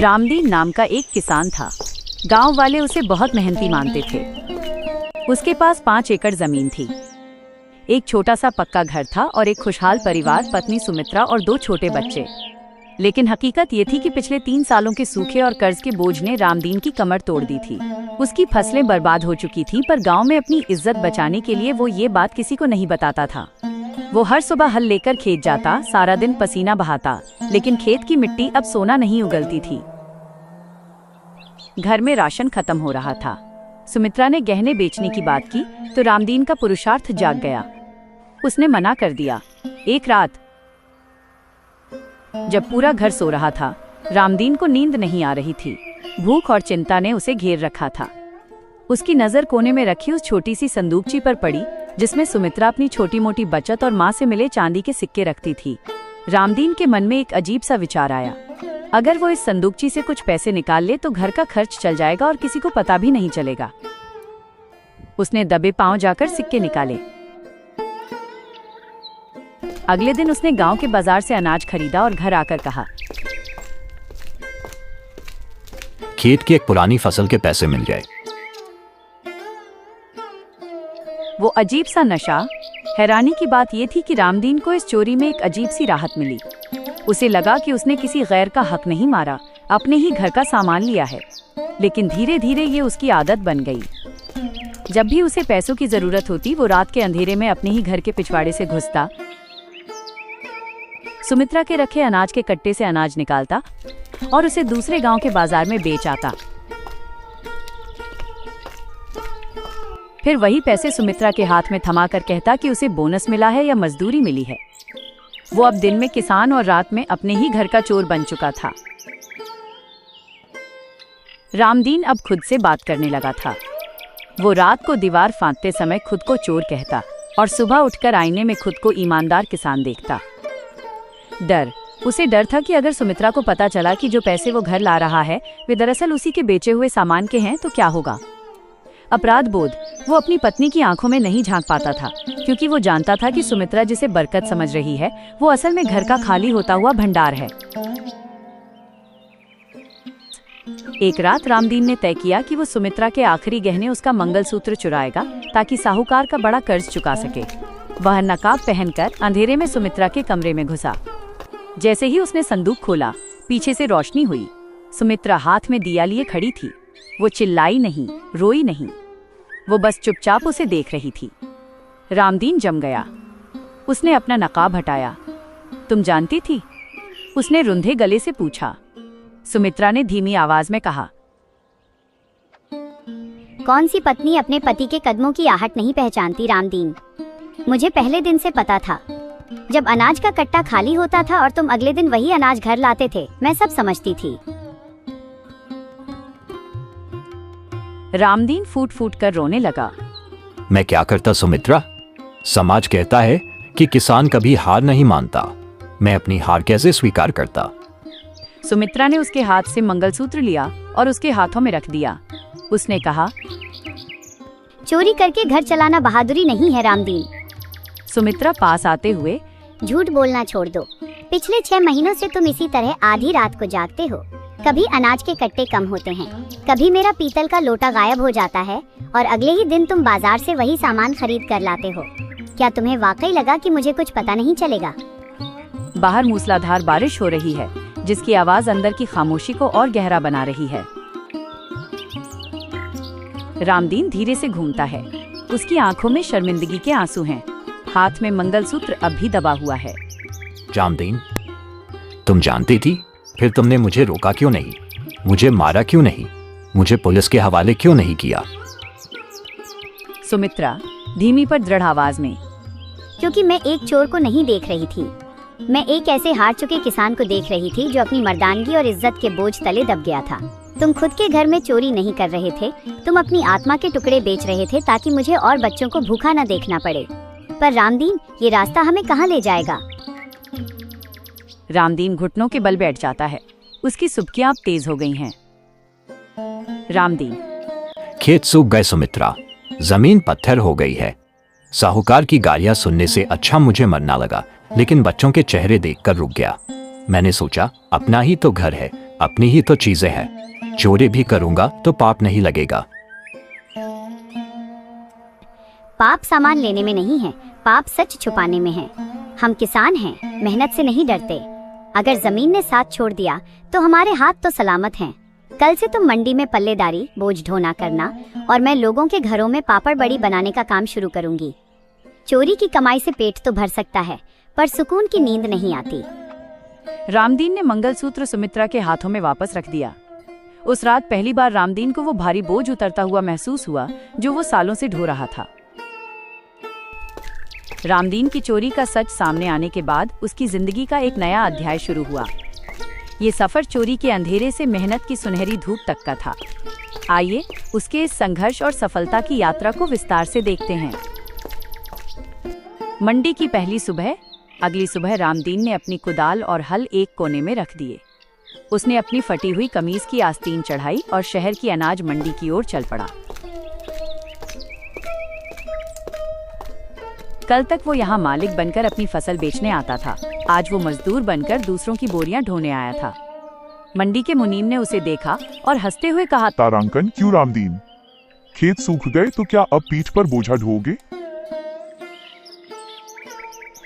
रामदीन नाम का एक किसान था। गांव वाले उसे बहुत मेहनती मानते थे। उसके पास 5 एकड़ जमीन थी, एक छोटा सा पक्का घर था और एक खुशहाल परिवार, पत्नी सुमित्रा और 2 छोटे बच्चे। लेकिन हकीकत ये थी कि पिछले 3 सालों के सूखे और कर्ज के बोझ ने रामदीन की कमर तोड़ दी थी। उसकी फसलें बर्बाद हो चुकी थी, पर गांव में अपनी इज्जत बचाने के लिए वो ये बात किसी को नहीं बताता था। वो हर सुबह हल लेकर खेत जाता, सारा दिन पसीना बहाता, लेकिन खेत की मिट्टी अब सोना नहीं उगलती थी। घर में राशन खत्म हो रहा था। सुमित्रा ने गहने बेचने की बात की तो रामदीन का पुरुषार्थ जाग गया। उसने मना कर दिया। एक रात जब पूरा घर सो रहा था, रामदीन को नींद नहीं आ रही थी। भूख और चिंता ने उसे घेर रखा था। उसकी नजर कोने में रखी उस छोटी सी संदूकची पर पड़ी जिसमें सुमित्रा अपनी छोटी मोटी बचत और माँ से मिले चांदी के सिक्के रखती थी। रामदीन के मन में एक अजीब सा विचार आया। अगर वो इस संदूकची से कुछ पैसे निकाल ले तो घर का खर्च चल जाएगा और किसी को पता भी नहीं चलेगा। उसने दबे पांव जाकर सिक्के निकाले। अगले दिन उसने गांव के बाजार से अनाज खरीदा और घर आकर कहा, खेत की एक पुरानी फसल के पैसे मिल गए। वो अजीब सा नशा। हैरानी की बात यह थी कि रामदीन को इस चोरी में एक अजीब सी राहत मिली। उसे लगा कि उसने किसी गैर का हक नहीं मारा, अपने ही घर का सामान लिया है। लेकिन धीरे धीरे ये उसकी आदत बन गई। जब भी उसे पैसों की जरूरत होती, वो रात के अंधेरे में अपने ही घर के पिछवाड़े से घुसता, सुमित्रा के रखे अनाज के कट्टे से अनाज निकालता और उसे दूसरे गांव के बाजार में बेच आता। फिर वही पैसे सुमित्रा के हाथ में थमाकर कहता कि उसे बोनस मिला है या मजदूरी मिली है। वो अब दिन में किसान और रात में अपने ही घर का चोर बन चुका था। रामदीन अब खुद से बात करने लगा था। वो रात को दीवार फांदते समय खुद को चोर कहता और सुबह उठकर आईने में खुद को ईमानदार किसान देखता। उसे डर था कि अगर सुमित्रा को पता चला कि जो पैसे वो घर ला रहा है वे दरअसल उसी के बेचे हुए सामान के हैं तो क्या होगा। अपराध बोध वो अपनी पत्नी की आंखों में नहीं झांक पाता था, क्योंकि वो जानता था कि सुमित्रा जिसे बरकत समझ रही है वो असल में घर का खाली होता हुआ भंडार है। एक रात रामदीन ने तय किया कि वो सुमित्रा के आखिरी गहने, उसका मंगलसूत्र चुराएगा ताकि साहूकार का बड़ा कर्ज चुका सके। वह नकाब पहनकर अंधेरे में सुमित्रा के कमरे में घुसा। जैसे ही उसने संदूक खोला, पीछे से रोशनी हुई। सुमित्रा हाथ में दिया लिए खड़ी थी। वो चिल्लाई नहीं, रोई नहीं, वो बस चुपचाप उसे देख रही थी। रामदीन जम गया। उसने अपना नकाब हटाया। तुम जानती थी? उसने रुंधे गले से पूछा। सुमित्रा ने धीमी आवाज में कहा, कौन सी पत्नी अपने पति के कदमों की आहट नहीं पहचानती रामदीन। मुझे पहले दिन से पता था। जब अनाज का कट्टा खाली होता था और तुम अगले दिन वही अनाज घर लाते थे, मैं सब समझती थी। रामदीन फूट फूट कर रोने लगा। मैं क्या करता सुमित्रा? समाज कहता है कि किसान कभी हार नहीं मानता। मैं अपनी हार कैसे स्वीकार करता? सुमित्रा ने उसके हाथ से मंगलसूत्र लिया और उसके हाथों में रख दिया। उसने कहा, चोरी करके घर चलाना बहादुरी नहीं है रामदीन। सुमित्रा पास आते हुए, झूठ बोलना छोड़ दो। पिछले 6 महीनों से तुम इसी तरह आधी रात को जागते हो। कभी अनाज के कट्टे कम होते हैं, कभी मेरा पीतल का लोटा गायब हो जाता है और अगले ही दिन तुम बाजार से वही सामान खरीद कर लाते हो। क्या तुम्हें वाकई लगा कि मुझे कुछ पता नहीं चलेगा? बाहर मूसलाधार बारिश हो रही है, जिसकी आवाज अंदर की खामोशी को और गहरा बना रही है। रामदीन धीरे से घूमता है। उसकी आंखों में शर्मिंदगी के आंसू हैं। हाथ में मंगलसूत्र अब भी दबा हुआ है। रामदीन, तुम जानती थी, फिर तुमने मुझे रोका क्यों नहीं? मुझे मारा क्यों नहीं? मुझे पुलिस के हवाले क्यों नहीं किया? सुमित्रा धीमी पर दृढ़ आवाज में, क्योंकि मैं एक चोर को नहीं देख रही थी। मैं एक ऐसे हार चुके किसान को देख रही थी जो अपनी मर्दानगी और इज्जत के बोझ तले दब गया था। तुम खुद के घर में चोरी नहीं कर रहे थे, तुम अपनी आत्मा के टुकड़े बेच रहे थे ताकि मुझे और बच्चों को भूखा न देखना पड़े। पर रामदीन, ये रास्ता हमें कहाँ ले जाएगा? रामदीन घुटनों के बल बैठ जाता है। उसकी सुबकियां अब तेज हो गई हैं। रामदीन, खेत सूख गए सुमित्रा, जमीन पत्थर हो गई है। साहूकार की गालियां सुनने से अच्छा मुझे मरना लगा, लेकिन बच्चों के चेहरे देखकर रुक गया। मैंने सोचा, अपना ही तो घर है, अपनी ही तो चीजें हैं, चोरी भी करूंगा तो पाप नहीं लगेगा। पाप सामान लेने में नहीं है, पाप सच छुपाने में है। हम किसान हैं, मेहनत से नहीं डरते। अगर जमीन ने साथ छोड़ दिया तो हमारे हाथ तो सलामत हैं। कल से तुम मंडी में पल्लेदारी, बोझ ढोना करना और मैं लोगों के घरों में पापड़ बड़ी बनाने का काम शुरू करूंगी। चोरी की कमाई से पेट तो भर सकता है, पर सुकून की नींद नहीं आती। रामदीन ने मंगलसूत्र सुमित्रा के हाथों में वापस रख दिया। उस रात पहली बार रामदीन को वो भारी बोझ उतरता हुआ महसूस हुआ जो वो सालों से ढो रहा था। रामदीन की चोरी का सच सामने आने के बाद उसकी जिंदगी का एक नया अध्याय शुरू हुआ। ये सफर चोरी के अंधेरे से मेहनत की सुनहरी धूप तक का था। आइए उसके इस संघर्ष और सफलता की यात्रा को विस्तार से देखते हैं। मंडी की पहली सुबह। अगली सुबह रामदीन ने अपनी कुदाल और हल एक कोने में रख दिए। उसने अपनी फटी हुई कमीज की आस्तीन चढ़ाई और शहर की अनाज मंडी की ओर चल पड़ा। कल तक वो यहाँ मालिक बनकर अपनी फसल बेचने आता था, आज वो मजदूर बनकर दूसरों की बोरियां ढोने आया था। मंडी के मुनीम ने उसे देखा और हंसते हुए कहा, तारांकन, क्यों रामदीन? खेत सूख गए तो क्या अब पीठ पर बोझा ढोगे?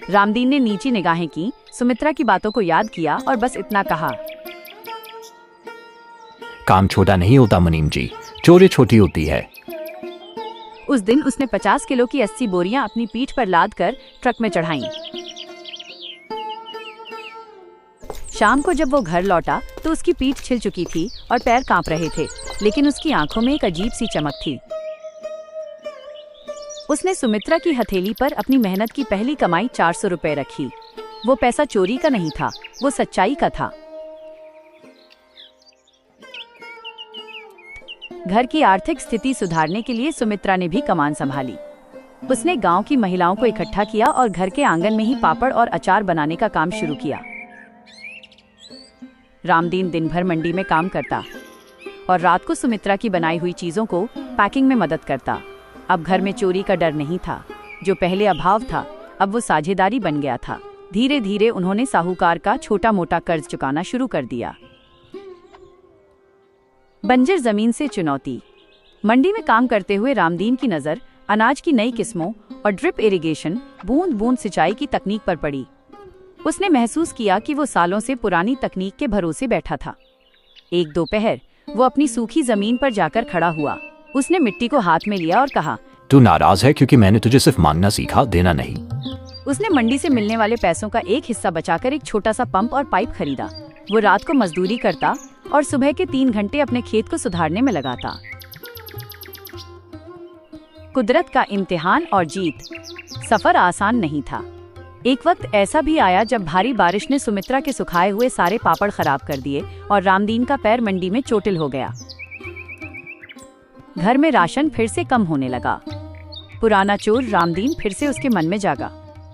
रामदीन ने नीची निगाहें की, सुमित्रा की बातों को याद किया और बस इतना कहा, काम छोटा नहीं होता मुनीम जी, चोरी छोटी होती है। उस दिन उसने 50 किलो की 80 बोरियां अपनी पीठ पर लाद कर ट्रक में चढ़ाईं। शाम को जब वो घर लौटा तो उसकी पीठ छिल चुकी थी और पैर कांप रहे थे, लेकिन उसकी आंखों में एक अजीब सी चमक थी। उसने सुमित्रा की हथेली पर अपनी मेहनत की पहली कमाई 400 रुपए रखी। वो पैसा चोरी का नहीं था, वो सच्चाई का था। घर की आर्थिक स्थिति सुधारने के लिए सुमित्रा ने भी कमान संभाली। उसने गांव की महिलाओं को इकट्ठा किया और घर के आंगन में ही पापड़ और अचार बनाने का काम शुरू किया। रामदीन दिन भर मंडी में काम करता और रात को सुमित्रा की बनाई हुई चीजों को पैकिंग में मदद करता। अब घर में चोरी का डर नहीं था। जो पहले अभाव था, अब वो साझेदारी बन गया था। धीरे धीरे उन्होंने साहूकार का छोटा मोटा कर्ज चुकाना शुरू कर दिया। बंजर जमीन से चुनौती। मंडी में काम करते हुए रामदीन की नजर अनाज की नई किस्मों और ड्रिप इरिगेशन, बूंद बूंद सिंचाई की तकनीक पर पड़ी। उसने महसूस किया कि वो सालों से पुरानी तकनीक के भरोसे बैठा था। एक दोपहर वो अपनी सूखी जमीन पर जाकर खड़ा हुआ। उसने मिट्टी को हाथ में लिया और कहा, तू नाराज है क्योंकि मैंने तुझे सिर्फ मांगना सीखा, देना नहीं। उसने मंडी से मिलने वाले पैसों का एक हिस्सा बचाकर एक छोटा सा पंप और पाइप खरीदा। वो रात को मजदूरी करता और सुबह के 3 घंटे अपने खेत को सुधारने में लगाता। कुदरत का इम्तिहान और जीत। सफर आसान नहीं था। एक वक्त ऐसा भी आया जब भारी बारिश ने सुमित्रा के सुखाए हुए सारे पापड़ खराब कर दिए और रामदीन का पैर मंडी में चोटिल हो गया। घर में राशन फिर से कम होने लगा। पुराना चोर रामदीन फिर से उसके मन में जागा।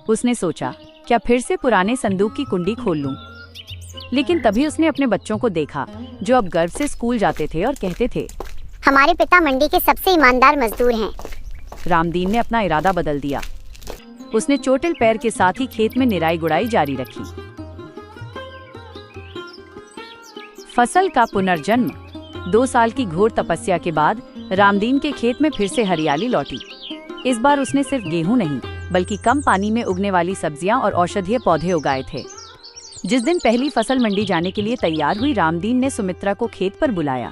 उसने सोचा, क्या फिर से पुराने संदूक की कुंडी खोल लूं? लेकिन तभी उसने अपने बच्चों को देखा जो अब गर्व से स्कूल जाते थे और कहते थे, हमारे पिता मंडी के सबसे ईमानदार मजदूर हैं। रामदीन ने अपना इरादा बदल दिया। उसने चोटिल पैर के साथ ही खेत में निराई गुड़ाई जारी रखी। फसल का पुनर्जन्म। 2 साल की घोर तपस्या के बाद रामदीन के खेत में फिर से हरियाली लौटी। इस बार उसने सिर्फ गेहूं नहीं बल्कि कम पानी में उगने वाली सब्जियां और औषधीय पौधे उगाए थे। जिस दिन पहली फसल मंडी जाने के लिए तैयार हुई, रामदीन ने सुमित्रा को खेत पर बुलाया।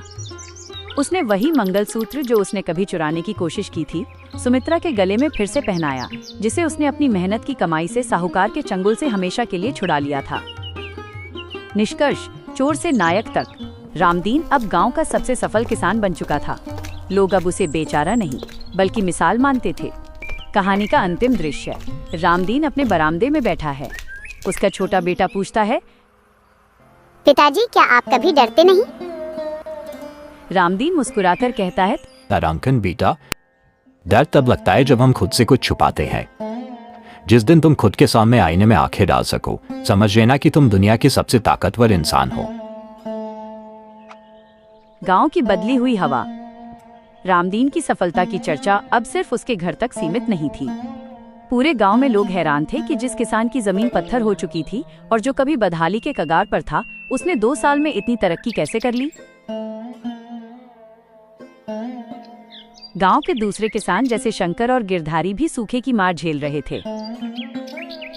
उसने वही मंगलसूत्र जो उसने कभी चुराने की कोशिश की थी, सुमित्रा के गले में फिर से पहनाया, जिसे उसने अपनी मेहनत की कमाई से साहूकार के चंगुल से हमेशा के लिए छुड़ा लिया था। निष्कर्ष, चोर से नायक तक, रामदीन अब गांव का सबसे सफल किसान बन चुका था। लोग अब उसे बेचारा नहीं बल्कि मिसाल मानते थे। कहानी का अंतिम दृश्य। रामदीन अपने बरामदे में बैठा है। उसका छोटा बेटा पूछता है, पिताजी, क्या आप कभी डरते नहीं? रामदीन मुस्कुराकर कहता है, तारांकन बेटा, डर तब लगता है जब हम खुद से कुछ छुपाते हैं। जिस दिन तुम खुद के सामने आईने में आंखें डाल सको, समझ लेना कि तुम दुनिया के सबसे ताकतवर इंसान हो। गांव की बदली हुई हवा। रामदीन की सफलता की चर्चा अब सिर्फ उसके घर तक सीमित नहीं थी। पूरे गांव में लोग हैरान थे कि जिस किसान की जमीन पत्थर हो चुकी थी और जो कभी बदहाली के कगार पर था, उसने 2 साल में इतनी तरक्की कैसे कर ली? गांव के दूसरे किसान जैसे शंकर और गिरधारी भी सूखे की मार झेल रहे थे।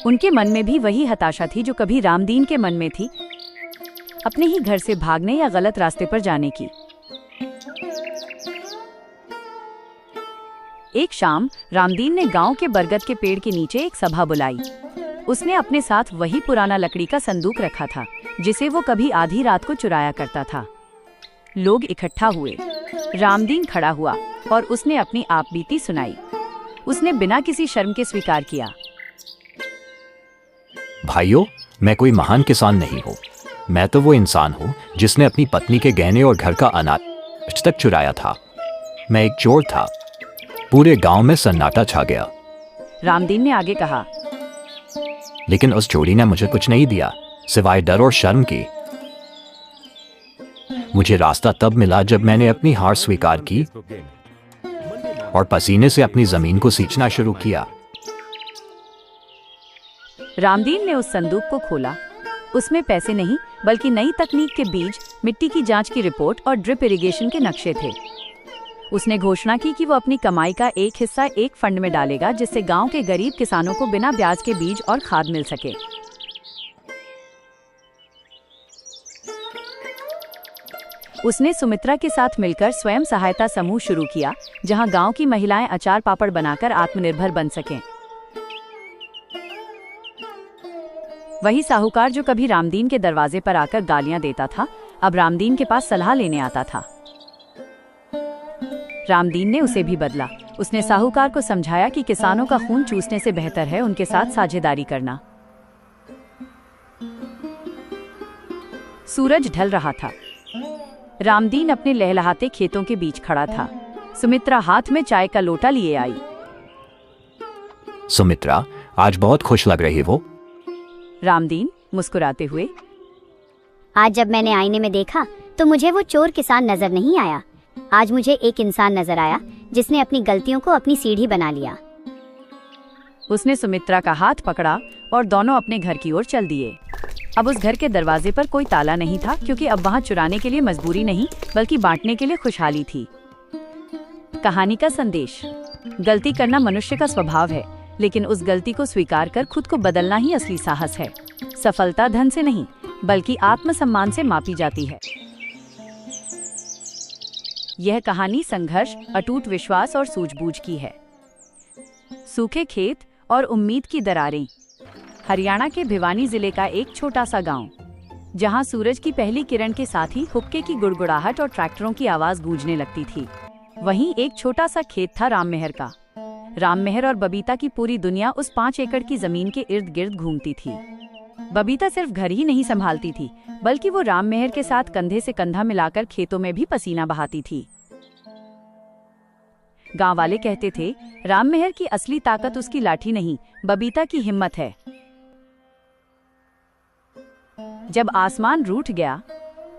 उनके मन में भी वही हताशा थी जो कभी रामदीन के मन में थी, अपने ही घर से भागने या गलत रास्ते पर जाने की। एक शाम रामदीन ने गांव के बरगद के पेड़ के नीचे एक सभा बुलाई। उसने अपने साथ वही पुराना लकड़ी का संदूक रखा था जिसे वो कभी आधी रात को चुराया करता था। लोग इकट्ठा हुए। रामदीन खड़ा हुआ और उसने अपनी आपबीती सुनाई। उसने बिना किसी शर्म के स्वीकार किया। भाइयों, मैं कोई महान किसान नहीं हूँ। मैं तो वो इंसान हूँ जिसने अपनी पत्नी के गहने और घर का अनाज तक चुराया था। मैं एक चोर था। पूरे गांव में सन्नाटा छा गया। रामदीन ने आगे कहा, लेकिन उस चोरी ने मुझे कुछ नहीं दिया सिवाय डर और शर्म की। मुझे रास्ता तब मिला जब मैंने अपनी हार स्वीकार की और पसीने से अपनी जमीन को सींचना शुरू किया। रामदीन ने उस संदूक को खोला। उसमें पैसे नहीं बल्कि नई तकनीक के बीज, मिट्टी की जांच की रिपोर्ट और ड्रिप इरिगेशन के नक्शे थे। उसने घोषणा की कि वो अपनी कमाई का एक हिस्सा एक फंड में डालेगा जिससे गांव के गरीब किसानों को बिना ब्याज के बीज और खाद मिल सके। उसने सुमित्रा के साथ मिलकर स्वयं सहायता समूह शुरू किया जहां गांव की महिलाएं अचार पापड़ बनाकर आत्मनिर्भर बन सकें। वही साहूकार जो कभी रामदीन के दरवाजे पर आकर गालियां देता था, अब रामदीन के पास सलाह लेने आता था। रामदीन ने उसे भी बदला। उसने साहूकार को समझाया कि किसानों का खून चूसने से बेहतर है उनके साथ साझेदारी करना। सूरज ढल रहा था। रामदीन अपने लहलहाते खेतों के बीच खड़ा था। सुमित्रा हाथ में चाय का लोटा लिए आई। सुमित्रा, आज बहुत खुश लग रही हो। रामदीन मुस्कुराते हुए, आज जब मैंने आईने में देखा तो मुझे वो चोर किसान नजर नहीं आया। आज मुझे एक इंसान नजर आया जिसने अपनी गलतियों को अपनी सीढ़ी बना लिया। उसने सुमित्रा का हाथ पकड़ा और दोनों अपने घर की ओर चल दिए। अब उस घर के दरवाजे पर कोई ताला नहीं था क्योंकि अब वहां चुराने के लिए मजबूरी नहीं बल्कि बांटने के लिए खुशहाली थी। कहानी का संदेश: गलती करना मनुष्य का स्वभाव है, लेकिन उस गलती को स्वीकार कर खुद को बदलना ही असली साहस है। सफलता धन से नहीं बल्कि आत्मसम्मान से मापी जाती है। यह कहानी संघर्ष, अटूट विश्वास और सूझबूझ की है। सूखे खेत और उम्मीद की दरारें। हरियाणा के भिवानी जिले का एक छोटा सा गांव, जहां सूरज की पहली किरण के साथ ही हुक्के की गुड़गुड़ाहट और ट्रैक्टरों की आवाज गूंजने लगती थी। वहीं एक छोटा सा खेत था राममेहर का। राममेहर और बबीता की पूरी दुनिया उस 5 एकड़ की जमीन के इर्द गिर्द घूमती थी। बबीता सिर्फ घर ही नहीं संभालती थी बल्कि वो राममेहर के साथ कंधे से कंधा मिलाकर खेतों में भी पसीना बहाती थी। गांव वाले कहते थे, राममेहर की असली ताकत उसकी लाठी नहीं, बबीता की हिम्मत है। जब आसमान रूठ गया,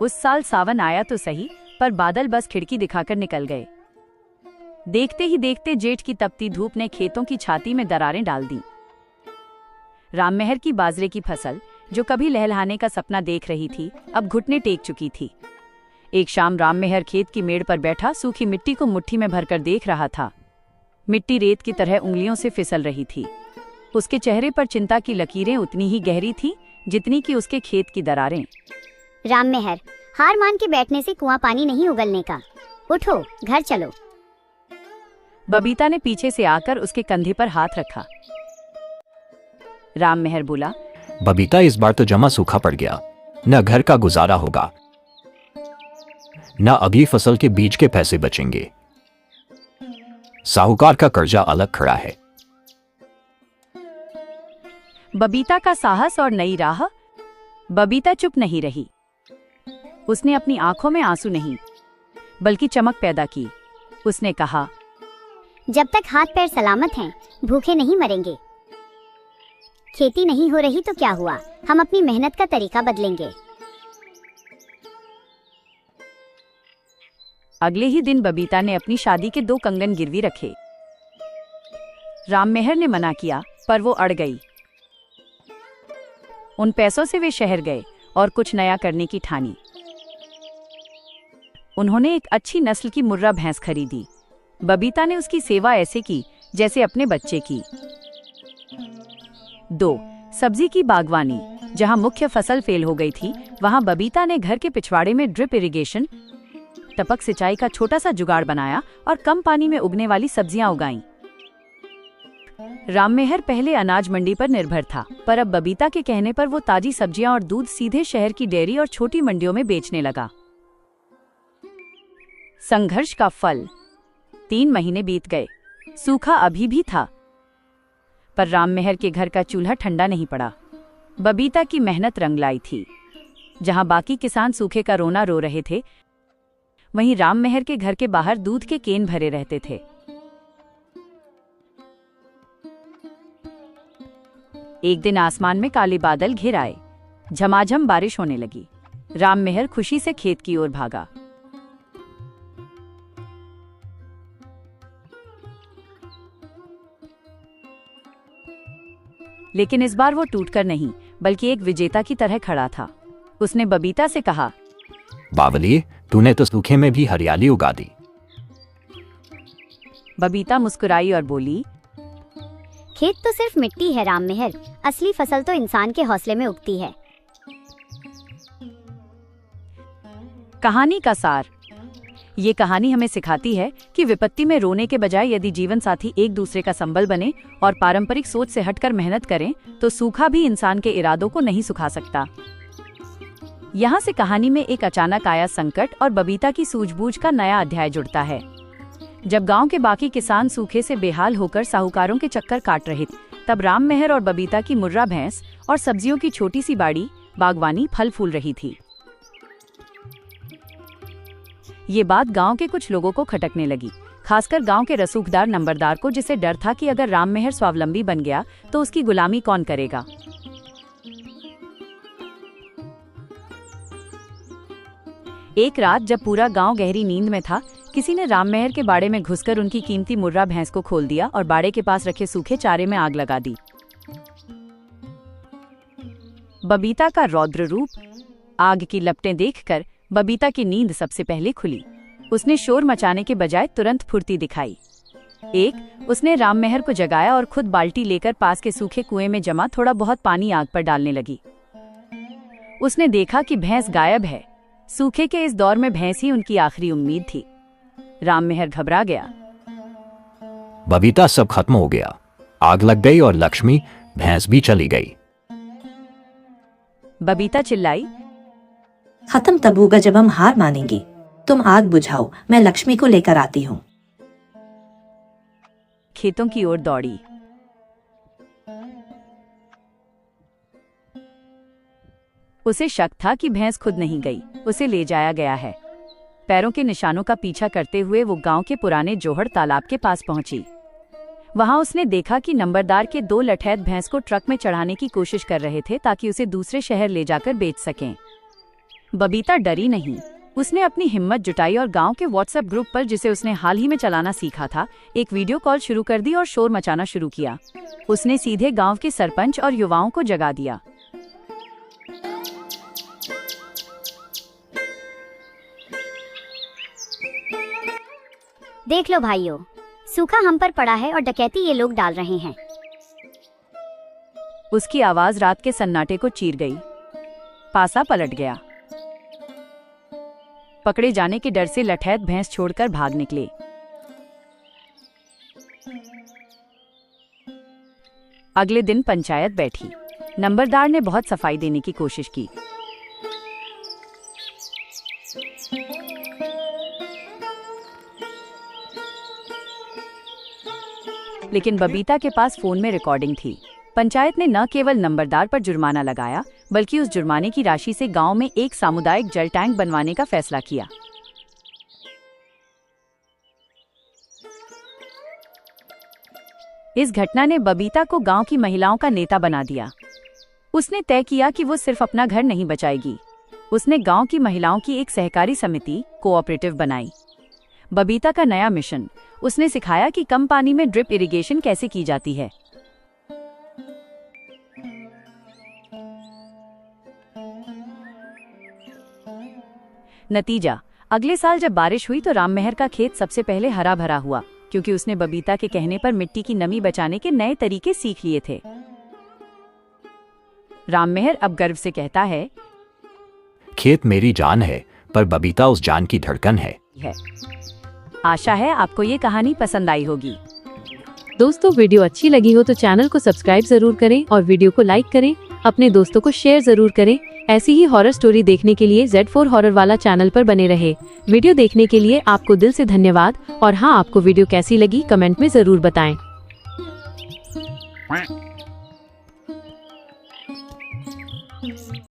उस साल सावन आया तो सही, पर बादल बस खिड़की दिखाकर निकल गए। देखते ही देखते जेठ की तपती धूप ने खेतों की छाती में दरारें डाल दी। राममेहर की बाजरे की फसल, जो कभी लहलहाने का सपना देख रही थी, अब घुटने टेक चुकी थी। एक शाम राममेहर खेत की मेड़ पर बैठा सूखी मिट्टी को मुट्ठी में भरकर देख रहा था। मिट्टी रेत की तरह उंगलियों से फिसल रही थी। उसके चेहरे पर चिंता की लकीरें उतनी ही गहरी थी जितनी कि उसके खेत की दरारें। राममेहर, हार मान के बैठने से कुआं पानी नहीं उगलने का। उठो, घर चलो। बबीता ने पीछे से आकर उसके कंधे पर हाथ रखा। राममेहर बोला, बबीता, इस बार तो जमा सूखा पड़ गया। न घर का गुजारा होगा, न अगली फसल के बीज के पैसे बचेंगे। साहूकार का कर्जा अलग खड़ा है। बबीता का साहस और नई राह। बबीता चुप नहीं रही। उसने अपनी आंखों में आंसू नहीं बल्कि चमक पैदा की। उसने कहा, जब तक हाथ पैर सलामत हैं, भूखे नहीं मरेंगे। खेती नहीं हो रही तो क्या हुआ, हम अपनी मेहनत का तरीका बदलेंगे। अगले ही दिन बबीता ने अपनी शादी के 2 कंगन गिरवी रखे। राममेहर ने मना किया पर वो अड़ गई। उन पैसों से वे शहर गए और कुछ नया करने की ठानी। उन्होंने एक अच्छी नस्ल की मुर्रा भैंस खरीदी। बबीता ने उसकी सेवा ऐसे की जैसे अपने बच्चे की। 2. सब्जी की बागवानी। जहां मुख्य फसल फेल हो गई थी, वहां बबीता ने घर के पिछवाड़े में ड्रिप इरिगेशन टपक सिंचाई का छोटा सा जुगाड़ बनाया और कम पानी में उगने वाली सब्जियां उगाईं। राममेहर पहले अनाज मंडी पर निर्भर था, पर अब बबीता के कहने पर वो ताजी सब्जियां और दूध सीधे शहर की डेयरी और छोटी मंडियों में बेचने लगा। संघर्ष का फल। 3 महीने बीत गए। सूखा अभी भी था, पर राममेहर के घर का चूल्हा ठंडा नहीं पड़ा। बबीता की मेहनत रंग लाई थी। जहां बाकी किसान सूखे का रोना रो रहे थे, वहीं राममेहर के घर के बाहर दूध के केन भरे रहते थे। एक दिन आसमान में काले बादल घिर आए। झमाझम बारिश होने लगी। राममेहर खुशी से खेत की ओर भागा। लेकिन इस बार वो टूटकर नहीं, बल्कि एक विजेता की तरह खड़ा था। उसने बबीता से कहा, बावली, तूने तो सूखे में भी हरियाली उगा दी। बबीता मुस्कुराई और बोली, खेत तो सिर्फ मिट्टी है राममेहर, असली फसल तो इंसान के हौसले में उगती है। कहानी का सार। ये कहानी हमें सिखाती है कि विपत्ति में रोने के बजाय यदि जीवन साथी एक दूसरे का संबल बने और पारंपरिक सोच से हटकर मेहनत करें, तो सूखा भी इंसान के इरादों को नहीं सुखा सकता। यहाँ से कहानी में एक अचानक आया संकट और बबीता की सूझबूझ का नया अध्याय जुड़ता है। जब गांव के बाकी किसान सूखे से बेहाल होकर साहूकारों के चक्कर काट रहे थे, तब राममेहर और बबीता की मुर्रा भैंस और सब्जियों की छोटी सी बागवानी फल फूल रही थी। ये बात गांव के कुछ लोगों को खटकने लगी, खासकर गांव के रसूखदार नंबरदार को, जिसे डर था कि अगर राममेहर स्वावलंबी बन गया तो उसकी गुलामी कौन करेगा। एक रात जब पूरा गांव गहरी नींद में था, किसी ने राममेहर के बाड़े में घुसकर उनकी कीमती मुर्रा भैंस को खोल दिया और बाड़े के पास रखे सूखे चारे में आग लगा दी। बबीता का रौद्र रूप। आग की लपटें देखकर बबीता की नींद सबसे पहले खुली। उसने शोर मचाने के बजाय तुरंत फुर्ती दिखाई। उसने राममेहर को जगाया और खुद बाल्टी लेकर पास के सूखे कुएं में जमा थोड़ा बहुत पानी आग पर डालने लगी। उसने देखा कि भैंस गायब है। सूखे के इस दौर में भैंस ही उनकी आखिरी उम्मीद थी। राममेहर घबरा गया। बबीता, सब खत्म हो गया। आग लग गई और लक्ष्मी भैंस भी चली गई। बबीता चिल्लाई, खत्म तब होगा जब हम हार मानेंगे। तुम आग बुझाओ, मैं लक्ष्मी को लेकर आती हूँ। खेतों की ओर दौड़ी। उसे शक था कि भैंस खुद नहीं गई, उसे ले जाया गया है। पैरों के निशानों का पीछा करते हुए वो गांव के पुराने जोहड़ तालाब के पास पहुंची। वहां उसने देखा कि नंबरदार के 2 लठैत भैंस को ट्रक में चढ़ाने की कोशिश कर रहे थे ताकि उसे दूसरे शहर ले जाकर बेच सकें। बबीता डरी नहीं। उसने अपनी हिम्मत जुटाई और गांव के व्हाट्सएप ग्रुप पर, जिसे उसने हाल ही में चलाना सीखा था, एक वीडियो कॉल शुरू कर दी और शोर मचाना शुरू किया। उसने सीधे गांव के सरपंच और युवाओं को जगा दिया। देख लो भाइयों, सूखा हम पर पड़ा है और डकैती ये लोग डाल रहे हैं। उसकी आवाज रात के सन्नाटे को चीर गई। पासा पलट गया। पकड़े जाने के डर से लठैत भैंस छोड़कर भाग निकले। अगले दिन पंचायत बैठी। नंबरदार ने बहुत सफाई देने की कोशिश की, लेकिन बबीता के पास फोन में रिकॉर्डिंग थी। पंचायत ने न केवल नंबरदार पर जुर्माना लगाया, बल्कि उस जुर्माने की राशि से गांव में एक सामुदायिक जल टैंक बनवाने का फैसला किया। इस घटना ने बबीता को गांव की महिलाओं का नेता बना दिया। उसने तय किया कि वो सिर्फ अपना घर नहीं बचाएगी। उसने गांव की महिलाओं की एक सहकारी समिति, कोऑपरेटिव बनाई। बबीता का नया मिशन, उसने सिखाया कि कम पानी में ड्रिप इरिगेशन कैसे की जाती है। नतीजा, अगले साल जब बारिश हुई तो राममेहर का खेत सबसे पहले हरा भरा हुआ, क्योंकि उसने बबीता के कहने पर मिट्टी की नमी बचाने के नए तरीके सीख लिए थे। राममेहर अब गर्व से कहता है, खेत मेरी जान है, पर बबीता उस जान की धड़कन है। आशा है आपको ये कहानी पसंद आई होगी। दोस्तों, वीडियो अच्छी लगी हो तो चैनल को सब्सक्राइब जरूर करें और वीडियो को लाइक करें। अपने दोस्तों को शेयर जरूर करें। ऐसी ही हॉरर स्टोरी देखने के लिए Z4 हॉरर वाला चैनल पर बने रहे। वीडियो देखने के लिए आपको दिल से धन्यवाद। और हाँ, आपको वीडियो कैसी लगी कमेंट में जरूर बताएं।